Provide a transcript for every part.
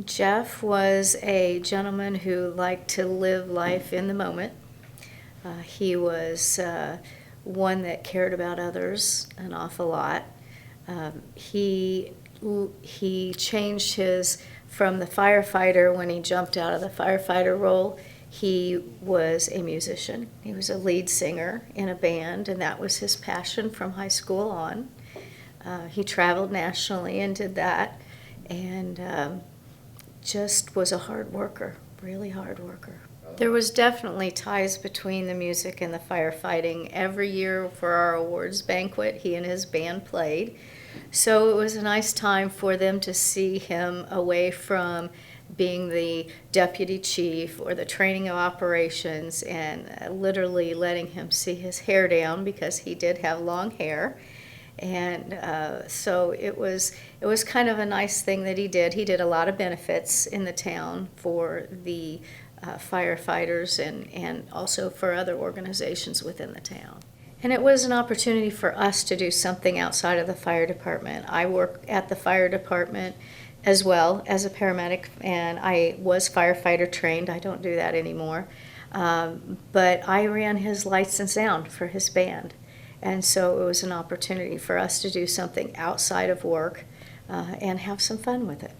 Jeff was a gentleman who liked to live life in the moment. He was one that cared about others an awful lot. He changed his from the firefighter when he jumped out of the firefighter role. He was a musician. He was a lead singer in a band, and that was his passion from high school on. He traveled nationally and did that, and just was a hard worker, really hard worker. There was definitely ties between the music and the firefighting. Every year for our awards banquet, he and his band played. So it was a nice time for them to see him away from being the deputy chief or the training of operations, and literally letting him see his hair down because he did have long hair. And so it was kind of a nice thing that he did. He did a lot of benefits in the town for the firefighters and also for other organizations within the town. And it was an opportunity for us to do something outside of the fire department. I work at the fire department as well as a paramedic, and I was firefighter trained. I don't do that anymore. But I ran his lights and sound for his band. And so it was an opportunity for us to do something outside of work and have some fun with it.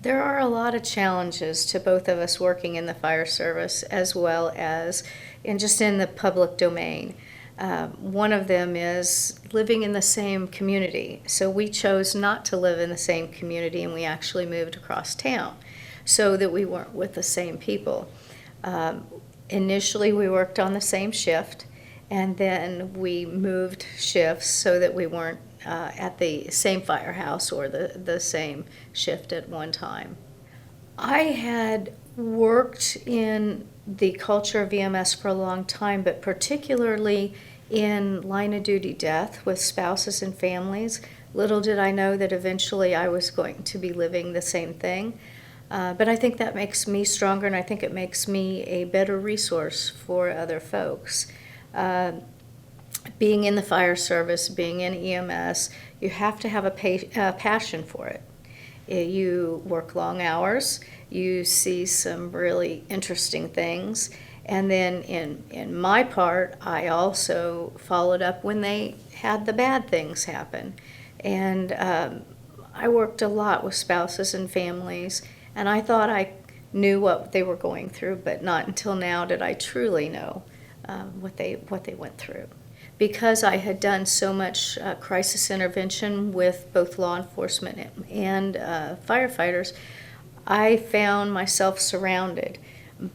There are a lot of challenges to both of us working in the fire service as well as just in the public domain. One of them is living in the same community. So we chose not to live in the same community, and we actually moved across town so that we weren't with the same people. Initially, we worked on the same shift, and then we moved shifts so that we weren't at the same firehouse or the same shift at one time. I had worked in the culture of EMS for a long time, but particularly in line of duty death with spouses and families. Little did I know that eventually I was going to be living the same thing. But I think that makes me stronger, and I think it makes me a better resource for other folks. Being in the fire service, being in EMS, you have to have a passion for it. You work long hours, you see some really interesting things, and then in my part, I also followed up when they had the bad things happen. And I worked a lot with spouses and families, and I thought I knew what they were going through, but not until now did I truly know what they went through. Because I had done so much crisis intervention with both law enforcement and firefighters, I found myself surrounded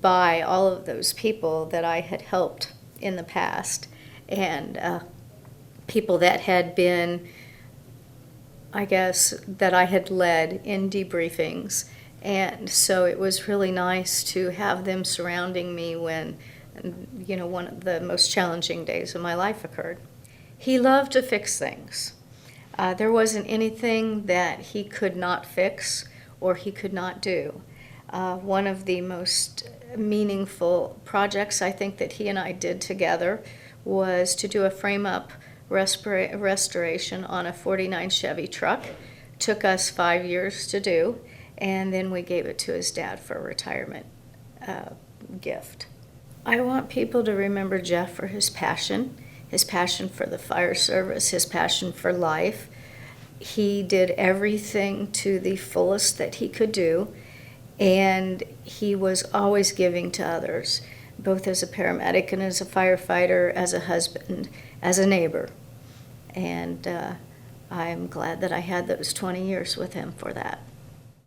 by all of those people that I had helped in the past, and people that had been, I guess, that I had led in debriefings. And so it was really nice to have them surrounding me when one of the most challenging days of my life occurred. He loved to fix things. There wasn't anything that he could not fix or he could not do. One of the most meaningful projects I think that he and I did together was to do a frame-up restoration on a 49 Chevy truck. Took us 5 years to do, and then we gave it to his dad for a retirement gift. I want people to remember Jeff for his passion for the fire service, his passion for life. He did everything to the fullest that he could do, and he was always giving to others, both as a paramedic and as a firefighter, as a husband, as a neighbor. And I'm glad that I had those 20 years with him for that.